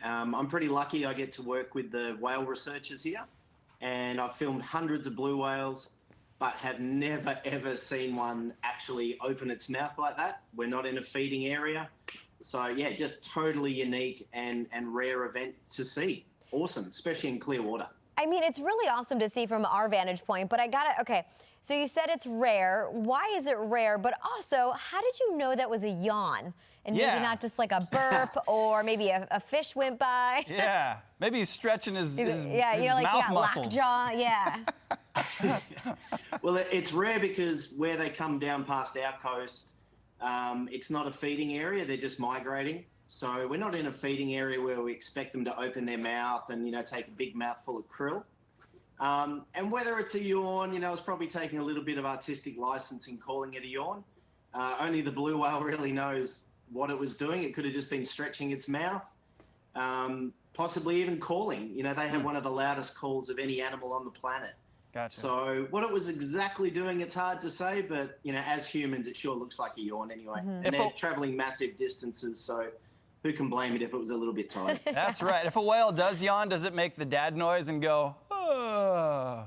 I'm pretty lucky I get to work with the whale researchers here, and I've filmed hundreds of blue whales, but have never ever seen one actually open its mouth like that. We're not in a feeding area. So yeah, just totally unique and rare event to see. Awesome, especially in clear water. I mean, it's really awesome to see from our vantage point, but I gotta, okay, so you said it's rare. Why is it rare? But also, how did you know that was a yawn? And maybe not just like a burp or maybe a fish went by? Yeah, maybe he's stretching his yeah, you know, like mouth you got muscles. lockjaw, yeah. Well, it's rare because where they come down past our coast, it's not a feeding area, they're just migrating. So we're not in a feeding area where we expect them to open their mouth and, you know, take a big mouthful of krill. And whether it's a yawn, you know, it's probably taking a little bit of artistic license in calling it a yawn. Only the blue whale really knows what it was doing. It could have just been stretching its mouth, possibly even calling. You know, they have one of the loudest calls of any animal on the planet. Gotcha. So what it was exactly doing, it's hard to say, but, you know, as humans, it sure looks like a yawn anyway. And they're traveling massive distances, so who can blame it if it was a little bit tired? That's right. If a whale does yawn, does it make the dad noise and go, oh,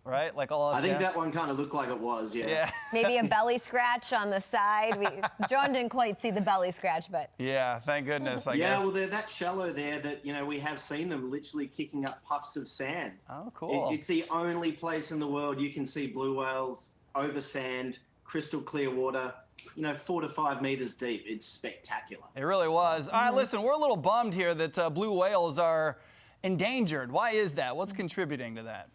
right? Like all us I think guys? that one kind of looked like it was, yeah. Maybe a belly scratch on the side. John didn't quite see the belly scratch, but. Yeah, thank goodness, I guess. Yeah, well, they're that shallow there that, you know, we have seen them literally kicking up puffs of sand. Oh, cool. It's the only place in the world you can see blue whales over sand, crystal clear water, you know, 4 to 5 meters deep. It's spectacular. It really was. All right, listen, we're a little bummed here that blue whales are endangered. Why is that? What's contributing to that?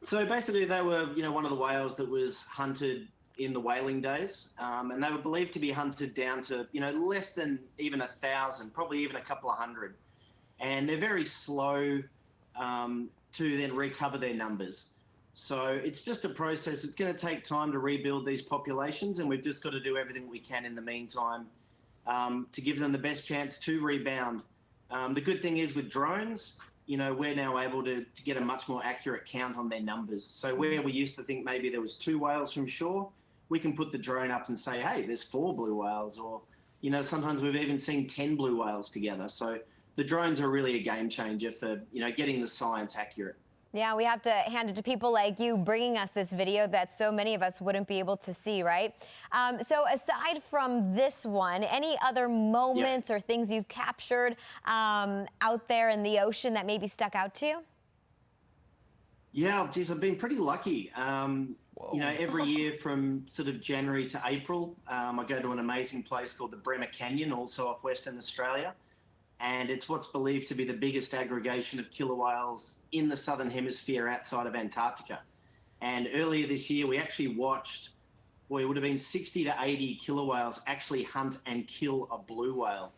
So basically they were, you know, one of the whales that was hunted in the whaling days, and they were believed to be hunted down to, you know, less than even 1,000, probably even a couple of hundred. And they're very slow to then recover their numbers. So it's just a process. It's going to take time to rebuild these populations, and we've just got to do everything we can in the meantime to give them the best chance to rebound. The good thing is with drones, you know, we're now able to get a much more accurate count on their numbers. So where we used to think maybe there was 2 whales from shore, we can put the drone up and say, hey, there's 4 blue whales, or, you know, sometimes we've even seen 10 blue whales together. So the drones are really a game changer for, you know, getting the science accurate. Yeah, we have to hand it to people like you bringing us this video that so many of us wouldn't be able to see, right? So aside from this one, any other moments or things you've captured out there in the ocean that maybe stuck out to you? Yeah, geez, I've been pretty lucky. You know, every year from sort of January to April, I go to an amazing place called the Bremer Canyon, also off Western Australia. And it's what's believed to be the biggest aggregation of killer whales in the Southern Hemisphere outside of Antarctica. And earlier this year, we actually watched, boy, it would have been 60 to 80 killer whales actually hunt and kill a blue whale.